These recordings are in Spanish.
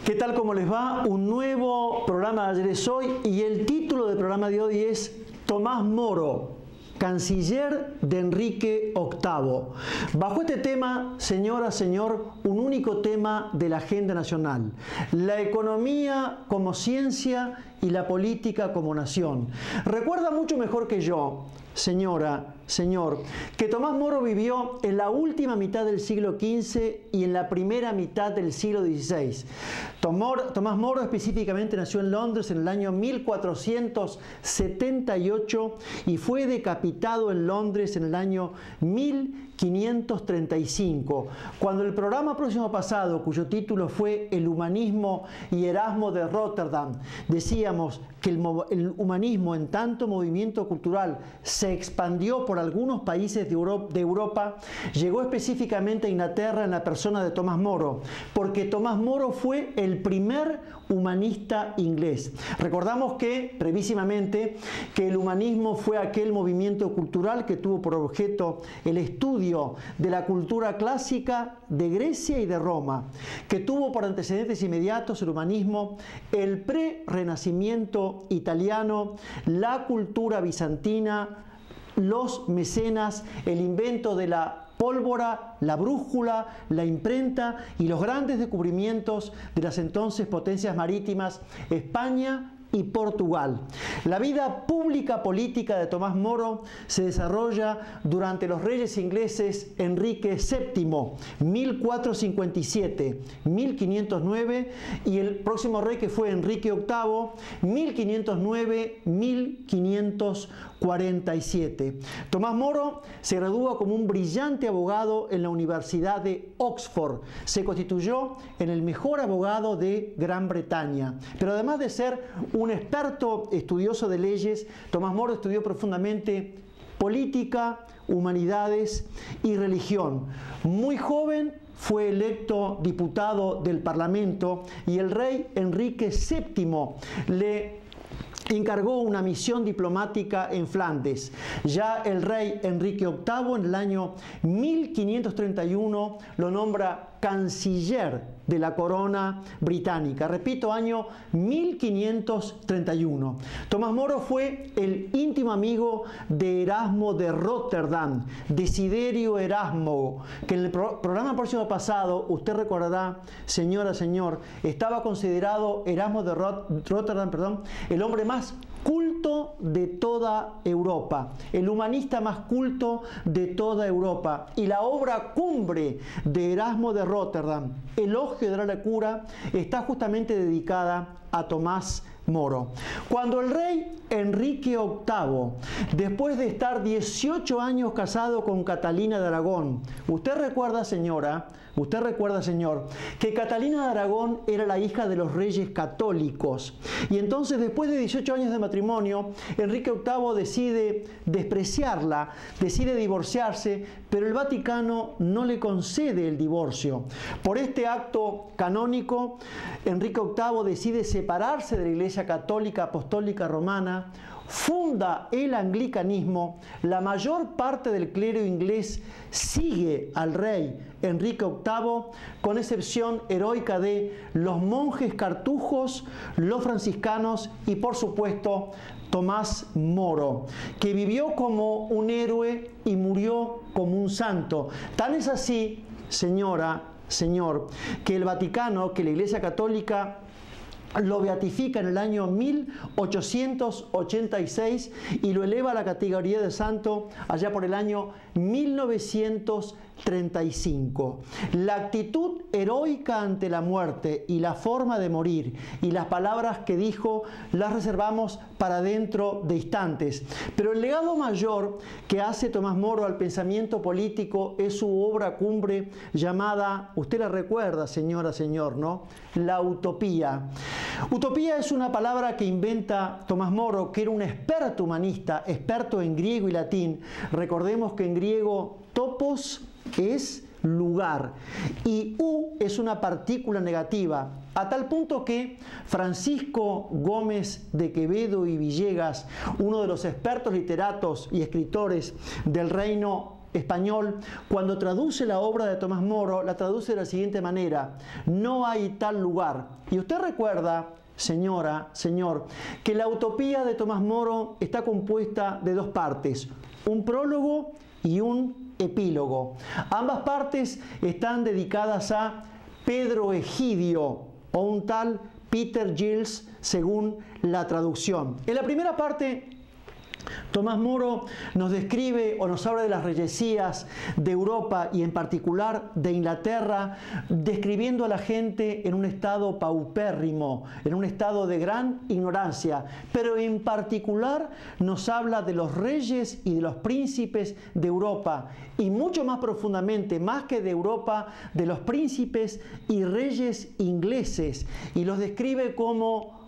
¿Qué tal? ¿Cómo les va? Un nuevo programa de Ayer es Hoy y el título del programa de hoy es Tomás Moro, canciller de Enrique VIII. Bajo este tema, señora, señor, un único tema de la agenda nacional: la economía como ciencia y la política como nación. Recuerda mucho mejor que yo, señora, señor, que Tomás Moro vivió en la última mitad del siglo XV y en la primera mitad del siglo XVI. Tomás Moro específicamente nació en Londres en el año 1478 y fue decapitado en Londres en el año 1535. Cuando el programa próximo pasado, cuyo título fue El humanismo y Erasmo de Rotterdam, decíamos que el humanismo en tanto movimiento cultural se expandió por algunos países de Europa, llegó específicamente a Inglaterra en la persona de Tomás Moro, porque Tomás Moro fue el primer humanista inglés. Recordamos que, brevísimamente, que el humanismo fue aquel movimiento cultural que tuvo por objeto el estudio de la cultura clásica de Grecia y de Roma, que tuvo por antecedentes inmediatos el humanismo, el pre-renacimiento italiano, la cultura bizantina, los mecenas, el invento de la pólvora, la brújula, la imprenta y los grandes descubrimientos de las entonces potencias marítimas, España y Portugal. La vida pública política de Tomás Moro se desarrolla durante los reyes ingleses Enrique VII, 1457-1509, y el próximo rey, que fue Enrique VIII, 1509-1547. Tomás Moro se gradúa como un brillante abogado en la Universidad de Oxford. Se constituyó en el mejor abogado de Gran Bretaña. Pero además de ser un experto estudioso de leyes, Tomás Moro estudió profundamente política, humanidades y religión. Muy joven fue electo diputado del Parlamento y el rey Enrique VII le encargó una misión diplomática en Flandes. Ya el rey Enrique VIII en el año 1531 lo nombra canciller de la corona británica. Repito, año 1531. Tomás Moro fue el íntimo amigo de Erasmo de Rotterdam, Desiderio Erasmo, que en el programa próximo pasado, usted recordará, señora, señor, estaba considerado Erasmo de Rotterdam, el hombre más culto de toda Europa, el humanista más culto de toda Europa, y la obra cumbre de Erasmo de Rotterdam, Elogio de la locura, está justamente dedicada a Tomás Moro. Cuando el rey Enrique VIII, después de estar 18 años casado con Catalina de Aragón, usted recuerda, señora, señor, que Catalina de Aragón era la hija de los reyes católicos, y entonces después de 18 años de matrimonio, Enrique VIII decide despreciarla, decide divorciarse, pero el Vaticano no le concede el divorcio. Por este acto canónico, Enrique VIII decide separarse de la Iglesia Católica Apostólica Romana, funda el anglicanismo. La mayor parte del clero inglés sigue al rey Enrique VIII, con excepción heroica de los monjes cartujos, los franciscanos y, por supuesto, Tomás Moro, que vivió como un héroe y murió como un santo. Tan es así, señora, señor, que el Vaticano, que la Iglesia Católica lo beatifica en el año 1886 y lo eleva a la categoría de santo allá por el año 1935. La actitud heroica ante la muerte y la forma de morir y las palabras que dijo las reservamos para dentro de instantes. Pero el legado mayor que hace Tomás Moro al pensamiento político es su obra cumbre llamada, usted la recuerda, señora, señor, ¿no?, la utopía. Utopía es una palabra que inventa Tomás Moro, que era un experto humanista, experto en griego y latín. Recordemos que en griego topos es lugar y u es una partícula negativa, a tal punto que Francisco Gómez de Quevedo y Villegas, uno de los expertos literatos y escritores del reino español, cuando traduce la obra de Tomás Moro, la traduce de la siguiente manera: no hay tal lugar. Y usted recuerda, señora, señor, que la utopía de Tomás Moro está compuesta de dos partes, un prólogo y un epílogo. Ambas partes están dedicadas a Pedro Egidio o un tal Peter Gilles, según la traducción. En la primera parte, Tomás Moro nos describe o nos habla de las reyesías de Europa y en particular de Inglaterra, describiendo a la gente en un estado paupérrimo, en un estado de gran ignorancia, pero en particular nos habla de los reyes y de los príncipes de Europa y mucho más profundamente, más que de Europa, de los príncipes y reyes ingleses, y los describe como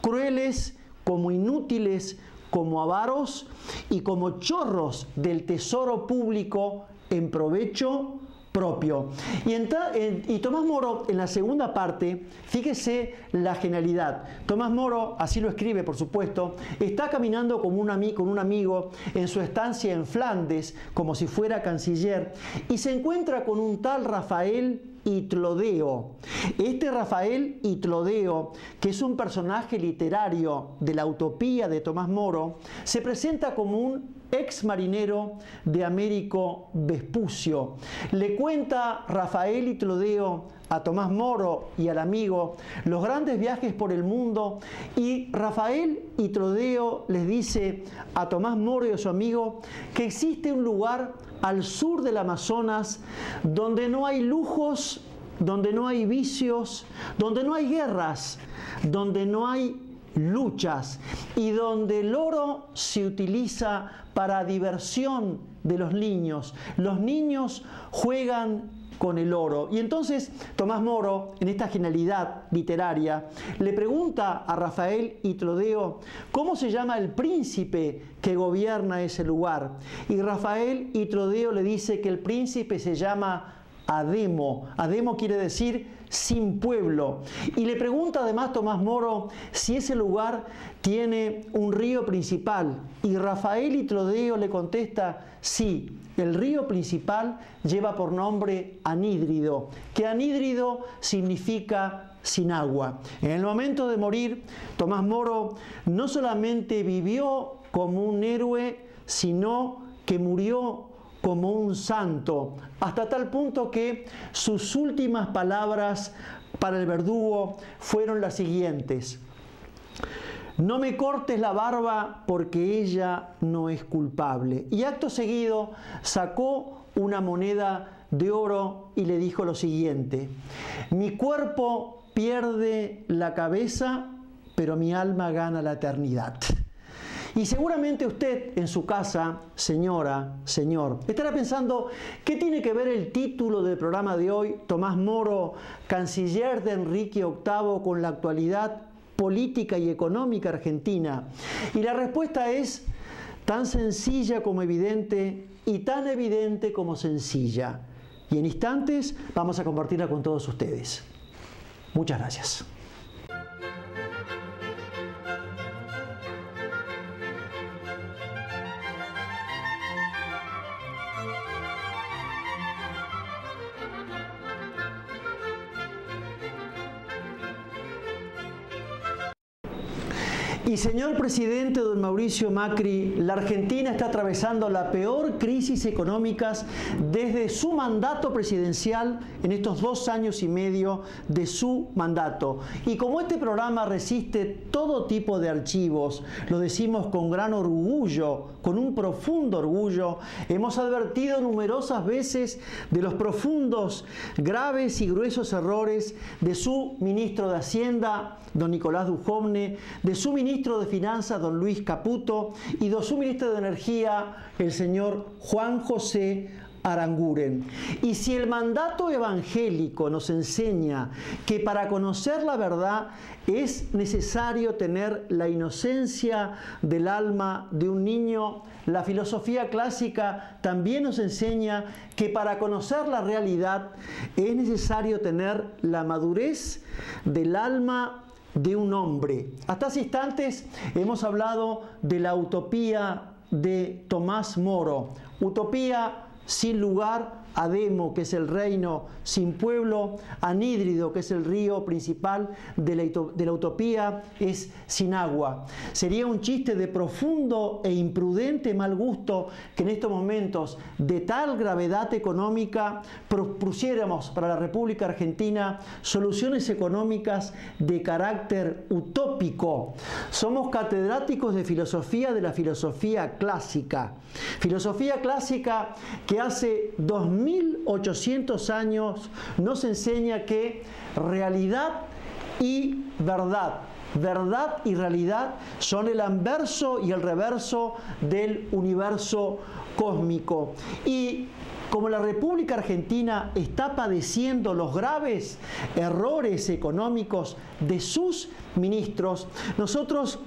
crueles, como inútiles, como avaros y como chorros del tesoro público en provecho propio. Y Tomás Moro, en la segunda parte, fíjese la genialidad. Tomás Moro, así lo escribe por supuesto, está caminando con un amigo en su estancia en Flandes, como si fuera canciller, y se encuentra con un tal Rafael Itlodeo. Este Rafael Itlodeo, que es un personaje literario de la utopía de Tomás Moro, se presenta como un ex marinero de Américo Vespucio. Le cuenta Rafael Itlodeo a Tomás Moro y al amigo los grandes viajes por el mundo, y Rafael Itlodeo les dice a Tomás Moro y a su amigo que existe un lugar al sur del Amazonas donde no hay lujos, donde no hay vicios, donde no hay guerras, donde no hay luchas y donde el oro se utiliza para diversión de los niños. Los niños juegan con el oro. Y entonces Tomás Moro, en esta genialidad literaria, le pregunta a Rafael Itlodeo cómo se llama el príncipe que gobierna ese lugar. Y Rafael Itlodeo le dice que el príncipe se llama Ademo. Ademo quiere decir sin pueblo. Y le pregunta además Tomás Moro si ese lugar tiene un río principal. Y Rafael Itlodeo le contesta: sí, el río principal lleva por nombre Anídrido, que Anídrido significa sin agua. En el momento de morir, Tomás Moro no solamente vivió como un héroe, sino que murió como un santo, hasta tal punto que sus últimas palabras para el verdugo fueron las siguientes: no me cortes la barba porque ella no es culpable. Y acto seguido sacó una moneda de oro y le dijo lo siguiente: mi cuerpo pierde la cabeza, pero mi alma gana la eternidad. Y seguramente usted en su casa, señora, señor, estará pensando, ¿qué tiene que ver el título del programa de hoy, Tomás Moro, canciller de Enrique VIII, con la actualidad política y económica argentina? Y la respuesta es tan sencilla como evidente y tan evidente como sencilla. Y en instantes vamos a compartirla con todos ustedes. Muchas gracias. Y señor presidente don Mauricio Macri, la Argentina está atravesando la peor crisis económica desde su mandato presidencial en estos 2 años y medio de su mandato. Y como este programa resiste todo tipo de archivos, lo decimos con gran orgullo, con un profundo orgullo, hemos advertido numerosas veces de los profundos, graves y gruesos errores de su ministro de Hacienda, don Nicolás Dujovne, de su ministro de Finanzas, don Luis Caputo, y de su ministro de Energía, el señor Juan José Aranguren. Y si el mandato evangélico nos enseña que para conocer la verdad es necesario tener la inocencia del alma de un niño, la filosofía clásica también nos enseña que para conocer la realidad es necesario tener la madurez del alma de un hombre. Hasta hace instantes hemos hablado de la utopía de Tomás Moro, utopía sin lugar, a Demo, que es el reino sin pueblo, Anídrido, que es el río principal de la utopía, es sin agua. Sería un chiste de profundo e imprudente mal gusto que en estos momentos de tal gravedad económica propusiéramos para la República Argentina soluciones económicas de carácter utópico. Somos catedráticos de la filosofía clásica. Filosofía clásica que hace 2800 años nos enseña que realidad y verdad, verdad y realidad son el anverso y el reverso del universo cósmico. Y como la República Argentina está padeciendo los graves errores económicos de sus ministros, nosotros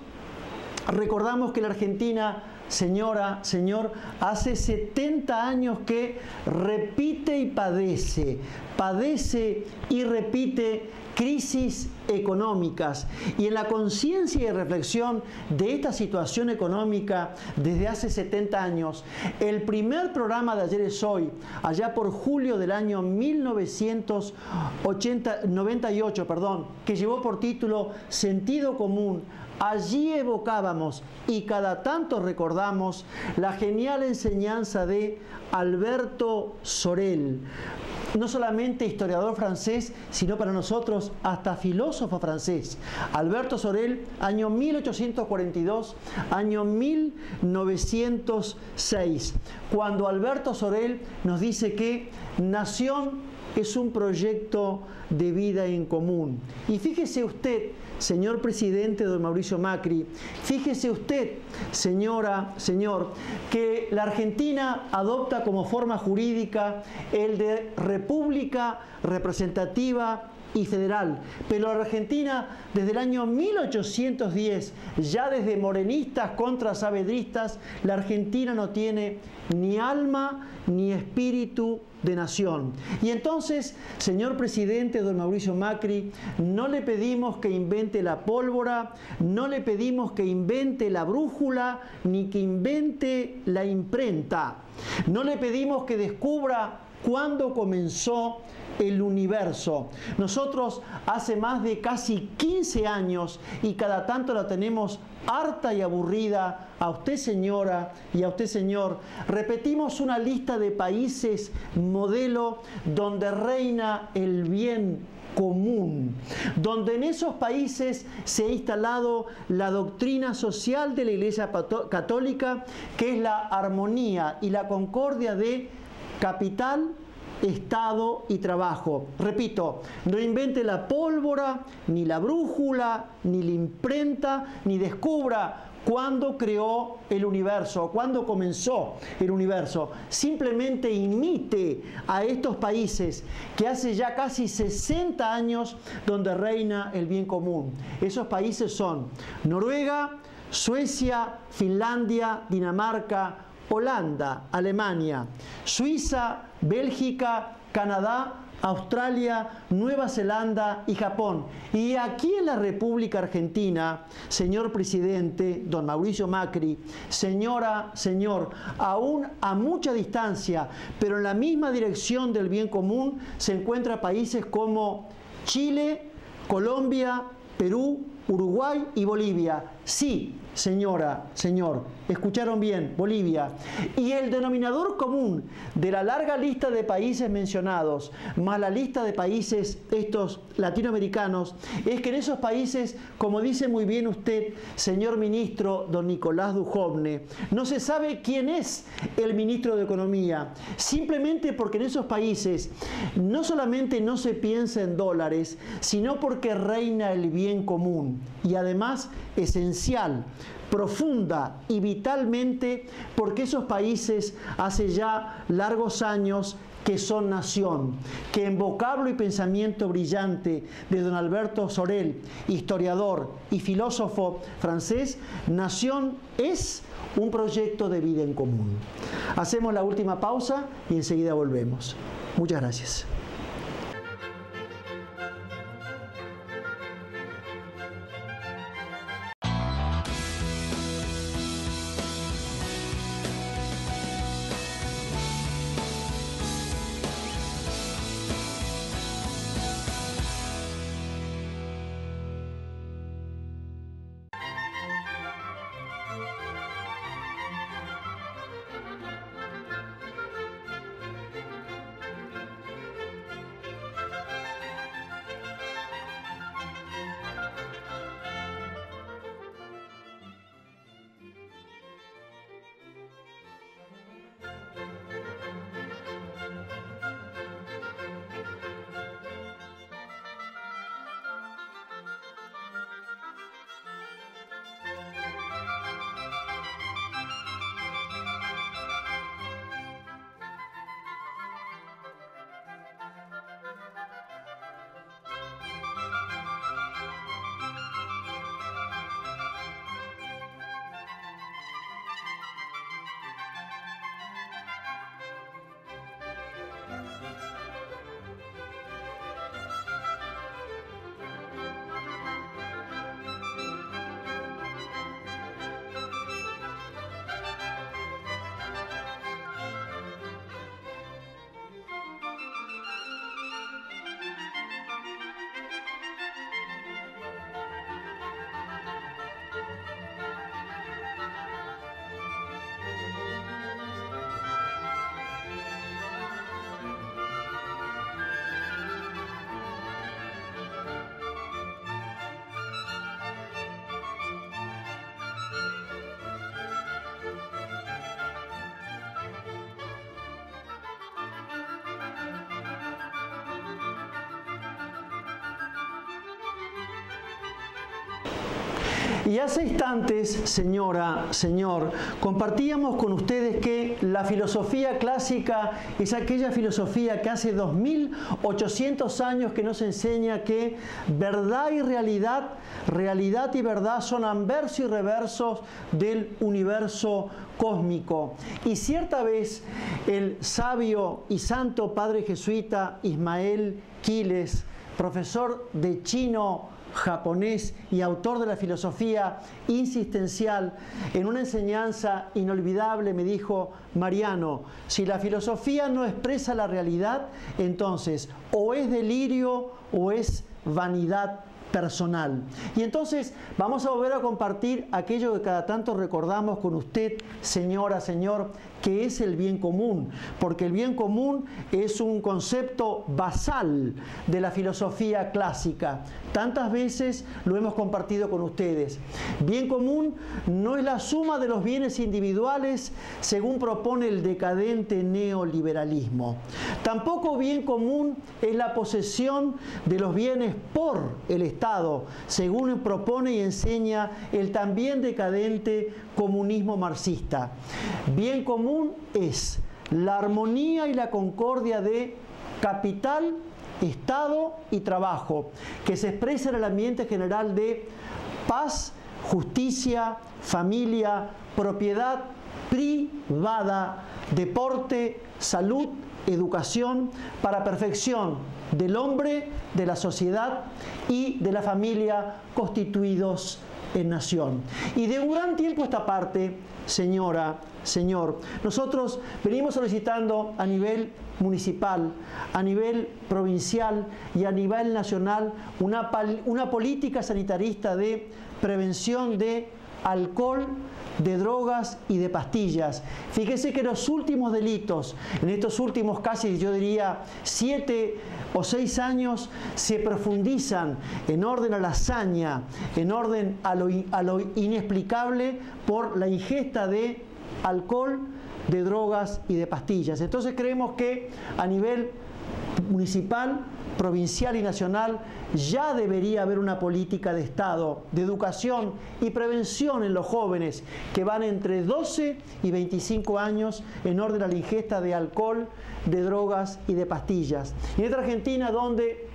recordamos que la Argentina, señora, señor, hace 70 años que repite y padece y repite crisis económicas. Y en la conciencia y reflexión de esta situación económica desde hace 70 años, el primer programa de Ayer es Hoy, allá por julio del año 1998, que llevó por título Sentido Común, allí evocábamos y cada tanto recordamos la genial enseñanza de Alberto Sorel, no solamente historiador francés, sino para nosotros hasta filósofo francés. Alberto Sorel, año 1842, año 1906, cuando Alberto Sorel nos dice que nación es un proyecto de vida en común. Y fíjese usted, señor presidente don Mauricio Macri, fíjese usted, señora, señor, que la Argentina adopta como forma jurídica el de república representativa y federal, pero la Argentina desde el año 1810, ya desde morenistas contra saavedristas, la Argentina no tiene ni alma ni espíritu de nación. Y entonces, señor presidente don Mauricio Macri, no le pedimos que invente la pólvora, no le pedimos que invente la brújula, ni que invente la imprenta. No le pedimos que descubra cuándo comenzó el universo. Nosotros hace más de casi 15 años y cada tanto la tenemos harta y aburrida, a usted señora y a usted señor, repetimos una lista de países modelo donde reina el bien común, donde en esos países se ha instalado la doctrina social de la Iglesia Católica, que es la armonía y la concordia de capital, Estado y trabajo. Repito, no invente la pólvora, ni la brújula, ni la imprenta, ni descubra cuándo creó el universo, cuándo comenzó el universo. Simplemente imite a estos países que hace ya casi 60 años donde reina el bien común. Esos países son Noruega, Suecia, Finlandia, Dinamarca, Holanda, Alemania, Suiza, Bélgica, Canadá, Australia, Nueva Zelanda y Japón. Y aquí en la República Argentina, señor presidente, don Mauricio Macri, señora, señor, aún a mucha distancia, pero en la misma dirección del bien común, se encuentran países como Chile, Colombia, Perú, Uruguay y Bolivia. Sí, señora, señor, escucharon bien, Bolivia. Y el denominador común de la larga lista de países mencionados, más la lista de países estos latinoamericanos, es que en esos países, como dice muy bien usted, señor ministro don Nicolás Dujovne, no se sabe quién es el ministro de Economía, simplemente porque en esos países no solamente no se piensa en dólares, sino porque reina el bien común. Y además, esencial, profunda y vitalmente, porque esos países hace ya largos años que son nación, que en vocablo y pensamiento brillante de don Alberto Sorel, historiador y filósofo francés, nación es un proyecto de vida en común. Hacemos la última pausa y enseguida volvemos. Muchas gracias. Y hace instantes, señora, señor, compartíamos con ustedes que la filosofía clásica es aquella filosofía que hace 2800 años que nos enseña que verdad y realidad, realidad y verdad son anversos y reversos del universo cósmico. Y cierta vez el sabio y santo padre jesuita Ismael Quiles, profesor de chino japonés y autor de la filosofía insistencial, en una enseñanza inolvidable me dijo: Mariano, si la filosofía no expresa la realidad, entonces o es delirio o es vanidad personal. Y entonces vamos a volver a compartir aquello que cada tanto recordamos con usted, señora, señor, que es el bien común, porque el bien común es un concepto basal de la filosofía clásica. Tantas veces lo hemos compartido con ustedes. Bien común no es la suma de los bienes individuales según propone el decadente neoliberalismo. Tampoco bien común es la posesión de los bienes por el Estado, según propone y enseña el también decadente comunismo marxista. Bien común es la armonía y la concordia de capital, Estado y trabajo, que se expresa en el ambiente general de paz, justicia, familia, propiedad privada, deporte, salud, educación, para perfección del hombre, de la sociedad y de la familia constituidos en nación. Y de un gran tiempo a esta parte, señora, señor, nosotros venimos solicitando a nivel municipal, a nivel provincial y a nivel nacional una política sanitarista de prevención de alcohol, de drogas y de pastillas. Fíjese que los últimos delitos, en estos últimos casi, yo diría, 7 o 6 años, se profundizan en orden a la hazaña, en orden a lo inexplicable por la ingesta de alcohol, de drogas y de pastillas. Entonces creemos que a nivel municipal, provincial y nacional ya debería haber una política de Estado, de educación y prevención en los jóvenes que van entre 12 y 25 años en orden a la ingesta de alcohol, de drogas y de pastillas. Y en esta Argentina donde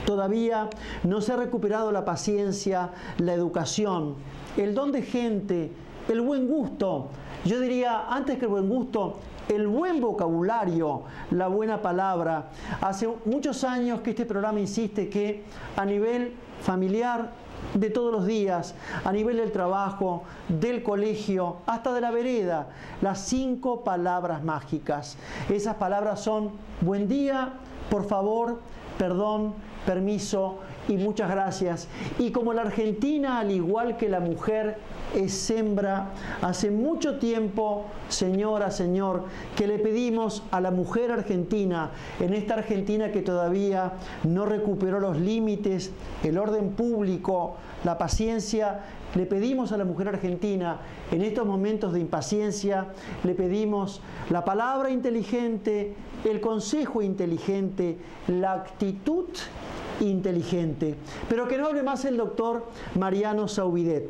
todavía no se ha recuperado la paciencia, la educación, el don de gente, el buen gusto, yo diría antes que el buen gusto, el buen vocabulario, la buena palabra. Hace muchos años que este programa insiste que a nivel familiar, de todos los días, a nivel del trabajo, del colegio, hasta de la vereda, las 5 palabras mágicas. Esas palabras son buen día, por favor, perdón, permiso y muchas gracias. Y como la Argentina, al igual que la mujer, es hembra, hace mucho tiempo, señora, señor, que le pedimos a la mujer argentina, en esta Argentina que todavía no recuperó los límites, el orden público, la paciencia, le pedimos a la mujer argentina, en estos momentos de impaciencia, le pedimos la palabra inteligente, el consejo inteligente, la actitud inteligente. Pero que no hable más el doctor Mariano Saubidet,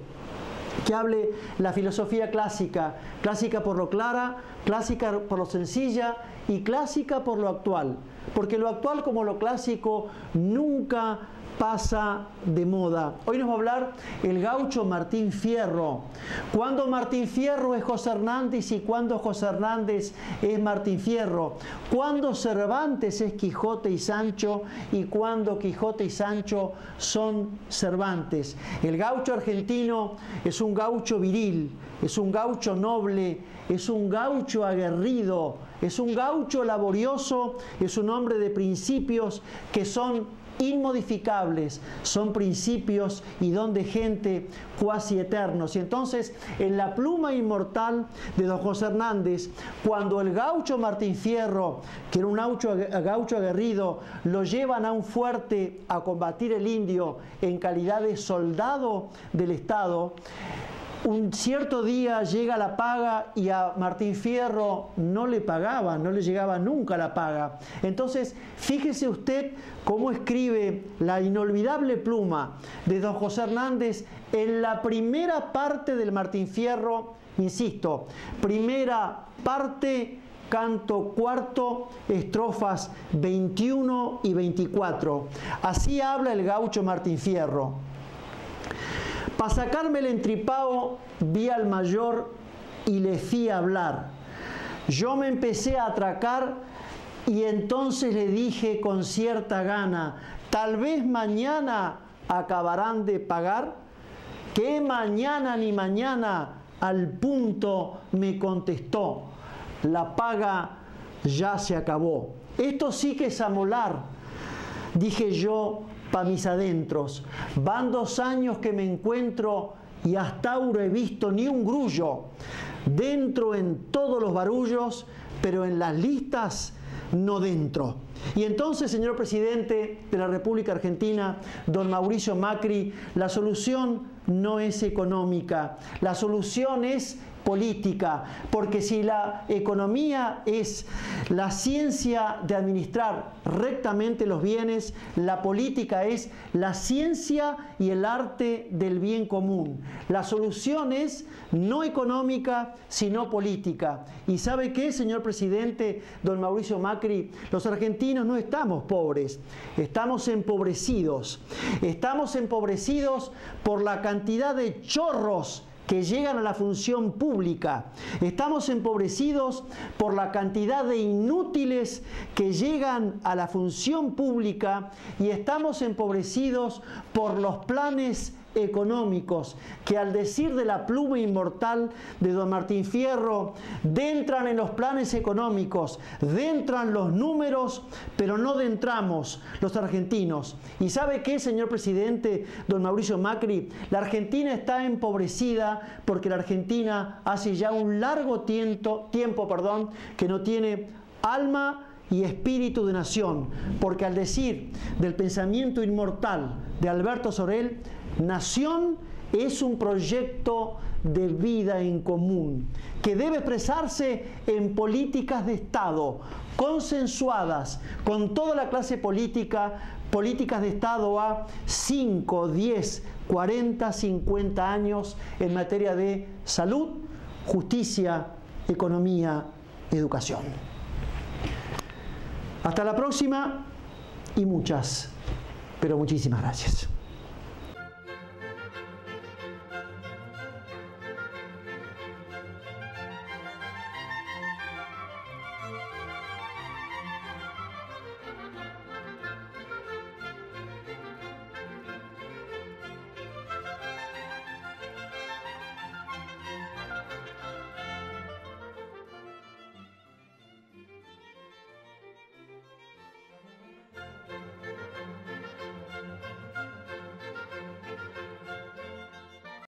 que hable la filosofía clásica, clásica por lo clara, clásica por lo sencilla y clásica por lo actual, porque lo actual como lo clásico nunca pasa de moda. Hoy nos va a hablar el gaucho Martín Fierro. ¿Cuándo Martín Fierro es José Hernández y cuándo José Hernández es Martín Fierro? ¿Cuándo Cervantes es Quijote y Sancho y cuándo Quijote y Sancho son Cervantes? El gaucho argentino es un gaucho viril, es un gaucho noble, es un gaucho aguerrido, es un gaucho laborioso, es un hombre de principios que son inmodificables, son principios y don de gente cuasi eternos. Y entonces, en la pluma inmortal de don José Hernández, cuando el gaucho Martín Fierro, que era un gaucho aguerrido, lo llevan a un fuerte a combatir el indio en calidad de soldado del Estado, Un cierto día llega la paga y a Martín Fierro no le pagaban, no le llegaba nunca la paga. Entonces, fíjese usted cómo escribe la inolvidable pluma de don José Hernández en la primera parte del Martín Fierro, insisto, primera parte, canto cuarto, estrofas 21 y 24. Así habla el gaucho Martín Fierro. Pa' sacarme el entripao, vi al mayor y le fui a hablar. Yo me empecé a atracar y entonces le dije con cierta gana, tal vez mañana acabarán de pagar. ¿Qué mañana ni mañana? Al punto me contestó, la paga ya se acabó. Esto sí que es amolar, dije yo, pa' mis adentros. Van 2 años que me encuentro y hasta ahora he visto ni un grullo. Dentro en todos los barullos, pero en las listas no dentro. Y entonces, señor presidente de la República Argentina, don Mauricio Macri, la solución no es económica, la solución es política, porque si la economía es la ciencia de administrar rectamente los bienes, la política es la ciencia y el arte del bien común. La solución es no económica, sino política. ¿Y sabe qué, señor presidente, don Mauricio Macri? Los argentinos no estamos pobres, estamos empobrecidos. Estamos empobrecidos por la cantidad de chorros que llegan a la función pública. Estamos empobrecidos por la cantidad de inútiles que llegan a la función pública y estamos empobrecidos por los planes económicos que, al decir de la pluma inmortal de don Martín Fierro, dentran en los planes económicos, dentran los números, pero no dentramos los argentinos. ¿Y sabe qué, señor presidente, don Mauricio Macri? La Argentina está empobrecida porque la Argentina hace ya un largo tiempo que no tiene alma y espíritu de nación, porque al decir del pensamiento inmortal de Alberto Sorel, nación es un proyecto de vida en común que debe expresarse en políticas de Estado consensuadas con toda la clase política, políticas de Estado a 5, 10, 40, 50 años en materia de salud, justicia, economía, educación. Hasta la próxima y muchas, pero muchísimas gracias.